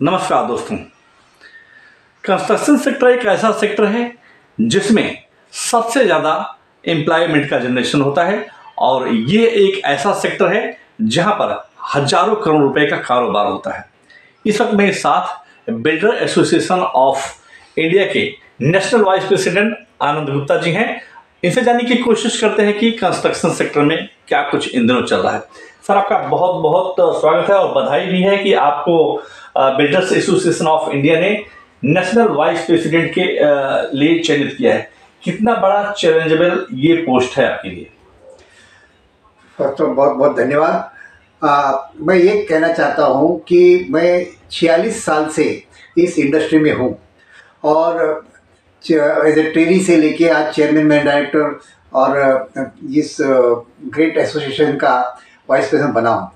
नमस्कार दोस्तों। Construction sector एक ऐसा सेक्टर है जिसमें सबसे ज़्यादा एम्प्लॉयमेंट का जनरेशन होता है और ये एक ऐसा सेक्टर है जहां पर हजारों करोड़ रुपए का कारोबार होता है। इस वक्त मेरे साथ बिल्डर एसोसिएशन ऑफ इंडिया के नेशनल वाइस प्रेसिडेंट आनंद गुप्ता जी हैं। इनसे जानने की कोशिश करते हैं कि कंस्ट्रक्शन सेक्टर में क्या कुछ इन दिनों चल रहा है। सर, आपका बहुत बहुत स्वागत है और बधाई भी है कि आपको बिल्डर्स एसोसिएशन ऑफ इंडिया ने नेशनल वाइस प्रेसिडेंट के लिए चयनित किया है। कितना बड़ा चैलेंजेबल ये पोस्ट है आपके लिए? तो बहुत बहुत धन्यवाद। मैं ये कहना चाहता हूँ कि मैं 46 साल से इस इंडस्ट्री में हूँ और एज ए ट्रेनी से लेके आज चेयरमैन में डायरेक्टर और इस ग्रेट एसोसिएशन का वाइस प्रेसिडेंट बना हूँ।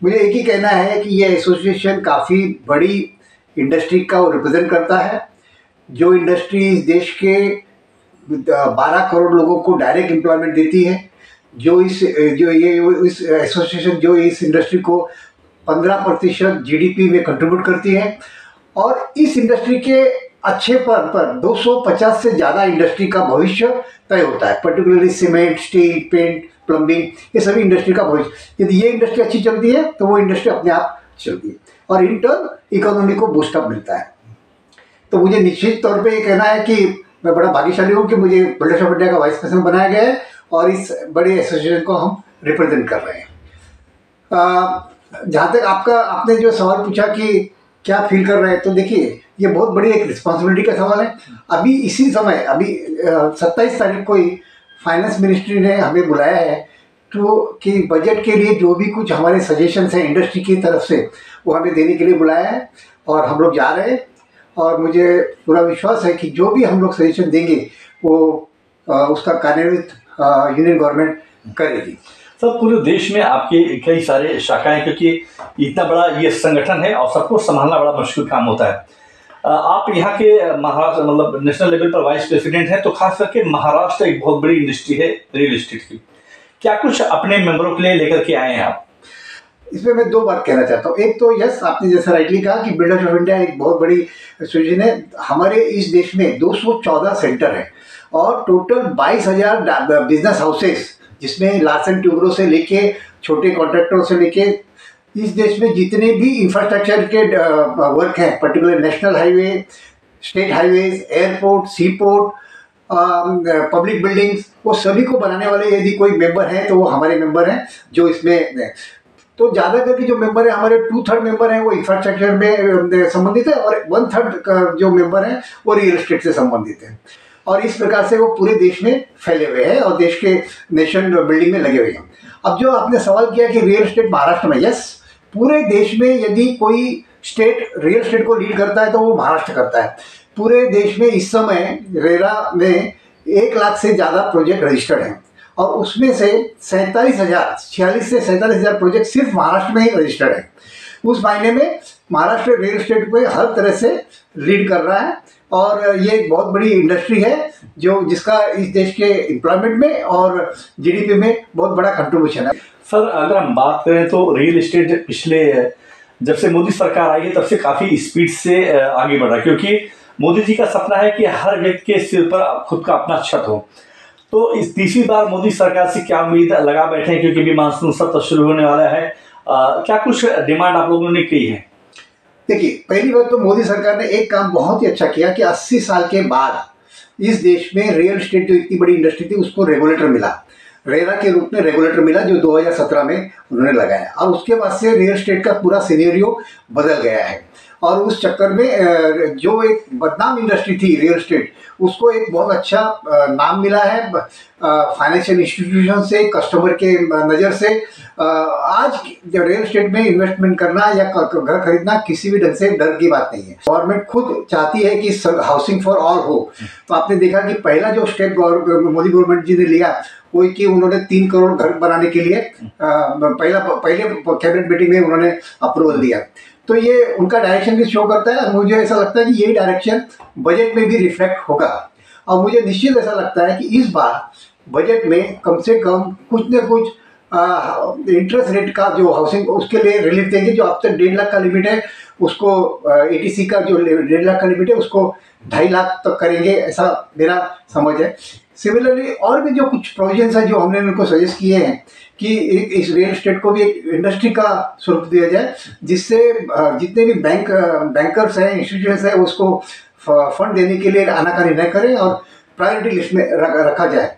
मुझे एक ही कहना है कि ये एसोसिएशन काफ़ी बड़ी इंडस्ट्री का रिप्रेजेंट करता है। जो इंडस्ट्री इस देश के 12 करोड़ लोगों को डायरेक्ट एम्प्लॉयमेंट देती है, इस एसोसिएशन जो इस इंडस्ट्री को 15% जीडीपी में कंट्रीब्यूट करती है और इस इंडस्ट्री के अच्छे पर 250 से ज़्यादा इंडस्ट्री का भविष्य तय होता है, particularly cement, steel, paint, plumbing, ये सभी इंडस्ट्री का भविष्य। यदि ये इंडस्ट्री अच्छी चलती है तो वो इंडस्ट्री अपने आप चलती है और इन टर्न इकोनॉमी को बूस्टअप मिलता है। तो मुझे निश्चित तौर पे ये कहना है कि मैं बड़ा भाग्यशाली हूँ कि मुझे बिल्डर्स ऑफ इंडिया का वाइस प्रेसिडेंट बनाया गया है और इस बड़े एसोसिएशन को हम रिप्रेजेंट कर रहे हैं। जहाँ तक आपने जो सवाल पूछा कि क्या फील कर रहे हैं, तो देखिए ये बहुत बड़ी एक रिस्पॉन्सिबिलिटी का सवाल है। अभी इसी समय 27 तारीख को ही फाइनेंस मिनिस्ट्री ने हमें बुलाया है तो कि बजट के लिए जो भी कुछ हमारे सजेशंस हैं इंडस्ट्री की तरफ से वो हमें देने के लिए बुलाया है और हम लोग जा रहे हैं और मुझे पूरा विश्वास है कि जो भी हम लोग सजेशन देंगे वो उसका कार्यान्वित यूनियन गवर्नमेंट करेगी। सर, पूरे देश में आपके कई सारे शाखाएं, क्योंकि इतना बड़ा ये संगठन है और सबको संभालना बड़ा मुश्किल काम होता है। आप यहाँ के महाराष्ट्र मतलब नेशनल लेवल पर वाइस प्रेसिडेंट हैं, तो खास करके महाराष्ट्र एक बहुत बड़ी इंडस्ट्री है रियल एस्टेट की। क्या कुछ अपने मेंबरों के लिए लेकर के आए हैं आप? इसमें मैं दो बात कहना चाहता हूँ। एक तो यस, आपने जैसा राइटली कहा कि बिल्डर्स ऑफ इंडिया एक बहुत बड़ी एसोसिएशन है। हमारे इस देश में 214 सेंटर है और टोटल 22,000 बिजनेस हाउसेस, जिसमें लार्सन ट्यूबरों से लेके छोटे कॉन्ट्रैक्टरों से लेके इस देश में जितने भी इंफ्रास्ट्रक्चर के वर्क हैं, particular national highway, state highways, airport, sea port, public buildings, वो सभी को बनाने वाले यदि कोई मेंबर हैं तो वो हमारे मेंबर हैं जो इसमें। तो ज़्यादा करके जो मेंबर हैं हमारे 2/3 मेंबर हैं वो इंफ्रास्ट्रक्चर में संबंधित है और 1/3 जो मेंबर हैं वो रियल एस्टेट से संबंधित हैं और इस प्रकार से वो पूरे देश में फैले हुए हैं और देश के नेशन बिल्डिंग में लगे हुए हैं। अब जो आपने सवाल किया कि रियल एस्टेट महाराष्ट्र में, यस, पूरे देश में यदि कोई स्टेट रियल एस्टेट को लीड करता है तो वो महाराष्ट्र करता है। पूरे देश में इस समय रेरा में 1 लाख से ज़्यादा प्रोजेक्ट रजिस्टर्ड हैं और उसमें से 46 से 47,000 प्रोजेक्ट सिर्फ महाराष्ट्र में ही रजिस्टर्ड है। उस मायने में महाराष्ट्र रियल एस्टेट को हर तरह से लीड कर रहा है और ये एक बहुत बड़ी इंडस्ट्री है जिसका इस देश के एम्प्लॉयमेंट में और जीडीपी में बहुत बड़ा कंट्रीब्यूशन है। सर, अगर हम बात करें तो रियल एस्टेट पिछले जब से मोदी सरकार आई है तब से काफ़ी स्पीड से आगे बढ़ा, क्योंकि मोदी जी का सपना है कि हर व्यक्ति के सिर पर खुद का अपना छत हो। तो इस तीसरी बार मोदी सरकार से क्या उम्मीद लगा बैठे हैं, क्योंकि भी मानसून सत्र शुरू होने वाला है? क्या कुछ डिमांड आप लोगों ने की है? देखिए, पहली बात तो मोदी सरकार ने एक काम बहुत ही अच्छा किया कि 80 साल के बाद इस देश में रियल एस्टेट जो इतनी बड़ी इंडस्ट्री थी उसको रेगुलेटर मिला, रेरा के रूप में रेगुलेटर मिला जो 2017 में उन्होंने लगाया और उसके बाद से रियल एस्टेट का पूरा सिनेरियो बदल गया है और उस चक्कर में जो एक बदनाम इंडस्ट्री थी रियल एस्टेट, उसको एक बहुत अच्छा नाम मिला है फाइनेंशियल इंस्टीट्यूशन से, कस्टमर के नज़र से। आज जब रियल एस्टेट में इन्वेस्टमेंट करना या घर खरीदना किसी भी ढंग से डर की बात नहीं है। गवर्नमेंट खुद चाहती है कि हाउसिंग फॉर ऑल हो। तो आपने देखा कि पहला जो स्टेप मोदी गवर्नमेंट जी ने लिया वो कि उन्होंने 3 करोड़ घर बनाने के लिए पहले कैबिनेट मीटिंग में उन्होंने अप्रूवल दिया। तो ये उनका डायरेक्शन भी शो करता है। मुझे ऐसा लगता है कि यही डायरेक्शन बजट में भी रिफ्लेक्ट होगा और मुझे निश्चित ऐसा लगता है कि इस बार बजट में कम से कम कुछ न कुछ इंटरेस्ट रेट का जो हाउसिंग उसके लिए रिलीफ देंगे। जो अब तक 1.5 लाख का लिमिट है उसको ATC का जो 1.5 लाख का लिमिट है उसको 2.5 लाख तक करेंगे, ऐसा मेरा समझ है। सिमिलरली और भी जो कुछ प्रोविजंस है जो हमने उनको सजेस्ट किए हैं कि इस रियल एस्टेट को भी एक इंडस्ट्री का स्वरूप दिया जाए, जिससे जितने भी बैंकर्स हैं, इंस्टीट्यूशंस हैं, उसको फंड देने के लिए आनाकानी न करें और प्रायोरिटी लिस्ट में रखा जाए।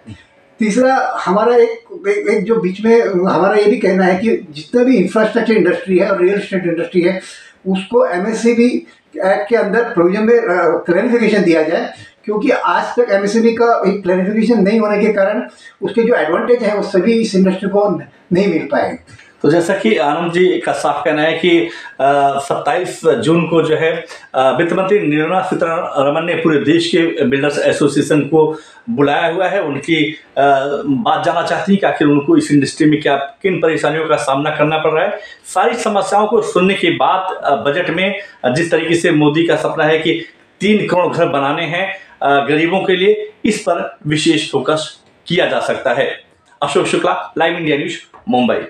तीसरा, हमारा एक जो बीच में हमारा ये भी कहना है कि जितना भी इंफ्रास्ट्रक्चर इंडस्ट्री है और रियल एस्टेट इंडस्ट्री है उसको MSME एक्ट के अंदर प्रोविजन में क्लैरिफिकेशन दिया जाए, क्योंकि आज तक MSME का एक क्लैरिफिकेशन नहीं होने के कारण उसके जो एडवांटेज है वो सभी इस इंडस्ट्री को नहीं मिल पाए। तो जैसा कि आनंद जी का साफ कहना है कि 27 जून को जो है वित्त मंत्री निर्मला सीतारमण ने पूरे देश के बिल्डर्स एसोसिएशन को बुलाया हुआ है। उनकी बात जानना चाहती हैं कि आखिर उनको इस इंडस्ट्री में क्या किन परेशानियों का सामना करना पड़ रहा है। सारी समस्याओं को सुनने के बाद बजट में जिस तरीके से मोदी का सपना है कि 3 करोड़ घर बनाने हैं गरीबों के लिए, इस पर विशेष फोकस किया जा सकता है। Ashok Shukla, live India news, Mumbai.